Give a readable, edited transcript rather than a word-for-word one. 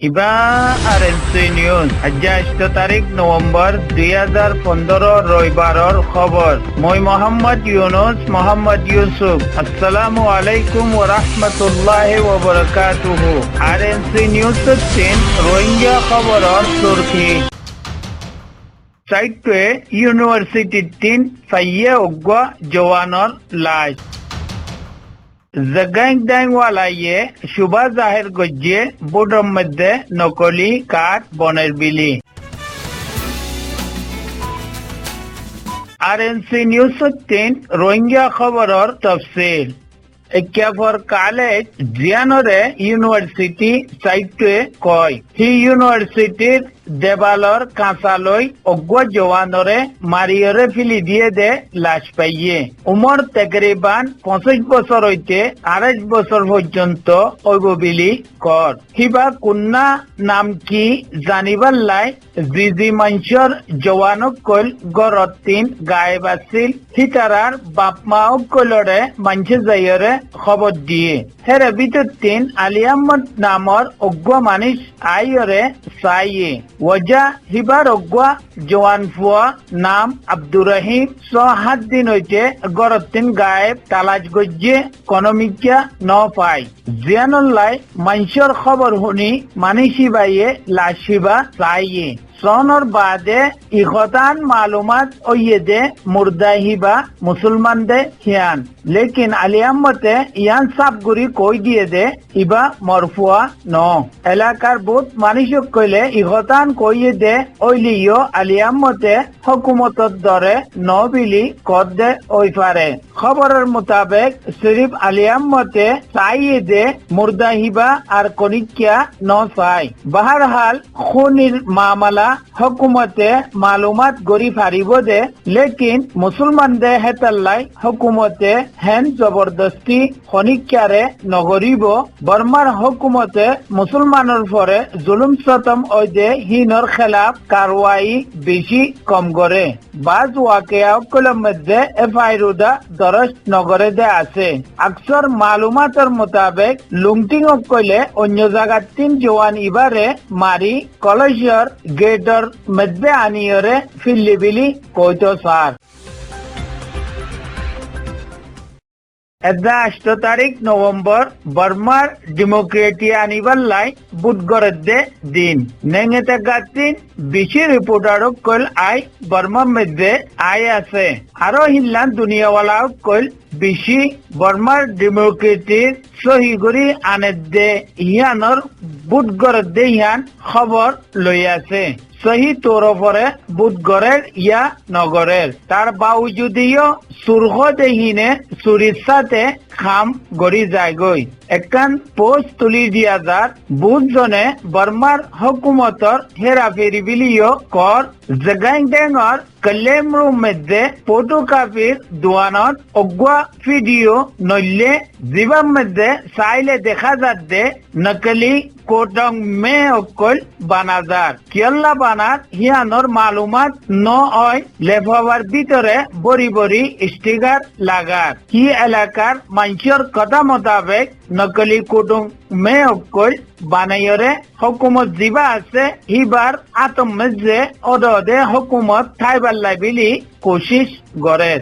ইবা RNC news আজি 8 তারিখ November 2015 রবিবারর খবর। মই মোহাম্মদ ইউসুফ। আসসালামু আলাইকুম ওয়া রাহমাতুল্লাহি ওয়া বারাকাতুহু। আরএনসি নিউজ 3 রোহিঙ্গা খবরর সুরখি। সাইটে ইউনিভার্সিটি 3 ফাইয়ে অগ্বা জওয়ানর লাশ। জগাইং ডাইংওয়ালাইয়ে শুভা জাহের গজ্জে বোর্ডের মধ্যে নকলি কাঠ বনের বিলি। আরএনসি নিউজ 3 রোহিঙ্গা খবরর তফসিল। একেফর কলেজ জিয়ানরে ইউনিভার্সিটি সাইটে কয় হি ইউনিভার্সিটির দেবালর কাঁচালৈ অজ্ঞ জওয়ানরে মারিয়রে ফিলি দিয়ে দে লাশ পাইয়ে। উমর তেকরিবান 25 বছর হইতে 28 বছর পর্যন্ত হইব বিলি কর। হিবা কুন্না নাম কি জানিবার লাই জিজি মঞ্চর জওয়ানক কইল গড়ত 3 গায়েব আছিল। হিতারার বাপ মাওক কইলরে মঞ্চে যাইয়রে খবর দিয়ে হেরে ভিতর 3 আলী আহমদ নামর অজ্ঞ মানুষ আইয়রে চাইয়ে। ওজা হিবার অজ্ঞ জওয়ান ফুয়া নাম আব্দুর রহিম 6-7 দিন হইতে গড়ত 3 গায়েব তালাশ গজ্জে কনমিকা ন পাই। জিয়ানুল্লাহ মঞ্চর খবর শুনি মানিসি বাইয়ে লাশিবা চাইয়ে। সনর বাদে ইখতান মালুমাত ওইয়ে দে মুর্দা হিবা মুসলমান দে হিয়ান। লেকিন আলী আহমদে ইয়ান সাবগুড়ি কই দিয়ে দে ইবা মরফুয়া ন। এলাকার বহুত মানুষক কইলে ইখতান কইয়ে দে ওইলিও আলী আহমদে হকুমতর দরে ন বিলি কদ দে ওই পারে। খবরের মোতাবেক শরীফ আলী আহমদে চাইয়ে দে মুর্দা হিবা আর কনিকিয়া ন চাই। বাহারহাল খুনির মামলা হকুমতে মালুমাত গড়ি ফারিব দে। লেকিন মুসলমান দে হেতাল্লাই হকুমতে হেন জবরদস্তি খনিকারে নগরিব। বর্মার হকুমতে মুসলমানের পরে জুলুম সতম ওই দে হিনর খেলাফ কারওয়াই বেশি কম করে। বাজ ওয়াকিয়া অকলের মধ্যে এফআইরুদা দরজ নগরে দে আছে। আকসর মালুমাতের মোতাবেক লুংটিং কইলে অন্য জায়গার 3 জওয়ান ইবারে মারি কলেজের গেটর মধ্যে আনিয়রে ফিল্লি বিলি কইতো সার। 8 তারিখ নভেম্বর বর্মার ডেমোক্রেটি আনিবার লাই বুধগরদে দিন নেঙেতে গাতিন বেশি রিপোর্টারক কইল আই বর্মার মধ্যে আই আছে। আরো হিল্লান দুনিয়াওয়ালা কইল বেশি বর্মার ডেমোক্রেটির সহি গরি আনেদে ইয়ানর বুধগরদে ইয়ান খবর লই আছে। সহি তরফরে বুধগরের ইয়া নগরের। তার বাউজুদিও সুরহ দেহিনে চুরির সাথে খাম গড়ি যায়গৈ। একান পোস্ট তুলি দিয়া যার বুধজনে বর্মার হকুমতর হেরাফেরি বিলিও কর জগাইং ডেঙর কলেমরু মধ্যে ফটোকপির দোয়ানত অগুয়া ভিডিও নইলে জীবন মধ্যে চাইলে দেখা যাচ্ছে নকলি কোটং মে অকল বানাজার কিয়ল্লা বানার হিয়ানোর মালুমাত ন হয় লেফাবার ভিতরে বড়ি বড়ি স্টিকার লাগার। কি এলাকার মানুষের কথা মোতাবেক নকলি কোটং মে অকল বানাইরে হকুমত জিবা আছে হিবার আতম মধ্যে অদে হকুমত থাইবার লাই বিলি কোশিশ করে।